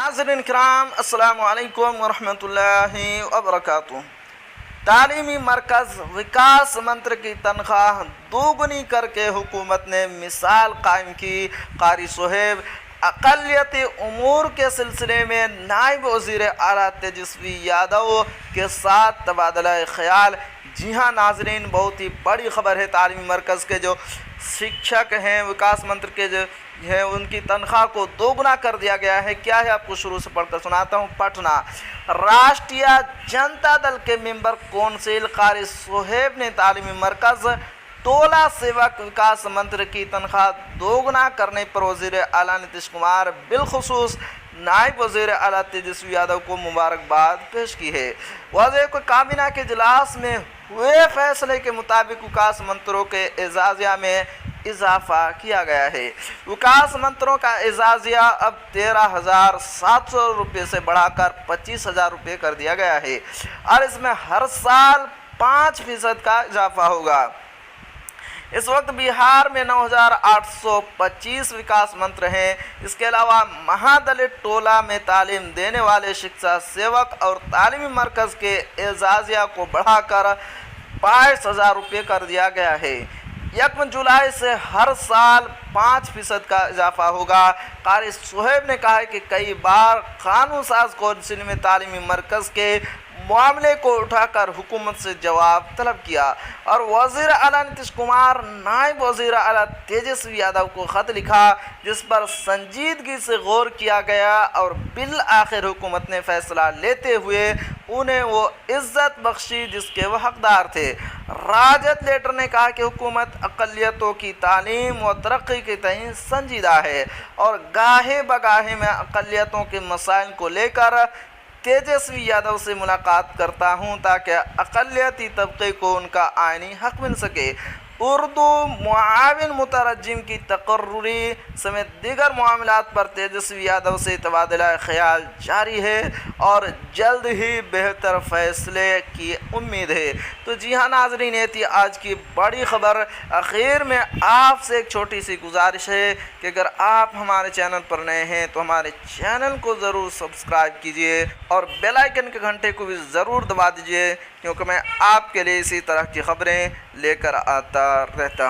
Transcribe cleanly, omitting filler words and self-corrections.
नाज़रीन किराम अस्सलामु अलैकुम वरहमतुल्लाहि वबरकातुहू। तालीमी मरकज़ विकास मंत्री की तनख्वाह दोगुनी करके हुकूमत ने मिसाल कायम की। कारी सोहेब अक़लियती उमूर के सिलसिले में नायब वज़ीर आला तेजस्वी यादव के साथ तबादला ख्याल। जी हाँ नाजरीन, बहुत ही बड़ी खबर है। तालीमी मरकज़ के जो शिक्षक हैं, विकास मंत्री के जो है, उनकी तनख्वाह को दोगुना कर दिया गया है। क्या है आपको शुरू से पढ़कर सुनाता हूँ। पटना राष्ट्रीय जनता दल के मेंबर कौंसिल कारी सोहेब ने तालीमी मरकज़ टोला सेवक विकास मंत्री की तनख्वाह दोगुना करने पर वज़ीर आला नीतीश कुमार बिलखुसूस नायब वज़ीर आला तेजस्वी यादव को मुबारकबाद पेश की है। वज़ीर को काबीना के इजलास में हुए फैसले के मुताबिक विकास मंत्रियों के एजाज़िया में इजाफा किया गया है। विकास मंत्रियों का एजाज़िया अब 13,700 रुपये से बढ़ाकर 25,000 रुपये कर दिया गया है और इसमें हर साल 5% का इजाफा होगा। इस वक्त बिहार में 9,825 विकास मंत्री हैं। इसके अलावा महादलित टोला में तालीम देने वाले शिक्षा सेवक और तालीमी मरकज़ के एजाज़िया को बढ़ाकर 22,000 रुपये कर दिया गया है। 1 जुलाई से हर साल 5% का इजाफा होगा। कारी सोहेब ने कहा है कि कई बार कानून साज कौंसिल में तालीमी मरकज़ के मामले को उठाकर हुकूमत से जवाब तलब किया और वज़ीर आला नीतीश कुमार नायब वज़ीर आला तेजस्वी यादव को ख़त लिखा, जिस पर संजीदगी से गौर किया गया और बिल आखिर हुकूमत ने फ़ैसला लेते हुए उन्हें वो इज़्ज़त बख्शी जिसके वह हकदार थे। राजद लीडर ने कहा कि हुकूमत अक़लियतों की तालीम व तरक्की के तहत संजीदा है और गाहे बगाहे में अक़लियतों के मसाइल को लेकर तेजस्वी यादव से मुलाकात करता हूं ताकि अक़लियती तबके को उनका आईनी हक़ मिल सके। उर्दू मुआविन मुतरज्जिम की तकर्रुरी समेत दीगर मामलात पर तेजस्वी यादव से तबादला ख्याल जारी है और जल्द ही बेहतर फ़ैसले की उम्मीद है। तो जी हाँ नाज़रीन, ये थी आज की बड़ी ख़बर। आखिर में आपसे एक छोटी सी गुजारिश है कि अगर आप हमारे चैनल पर नए हैं तो हमारे चैनल को ज़रूर सब्सक्राइब कीजिए और बेल आइकन के घंटे को भी ज़रूर दबा दीजिए, क्योंकि मैं आपके लिए इसी तरह की ख़बरें लेकर आता रहता हूँ।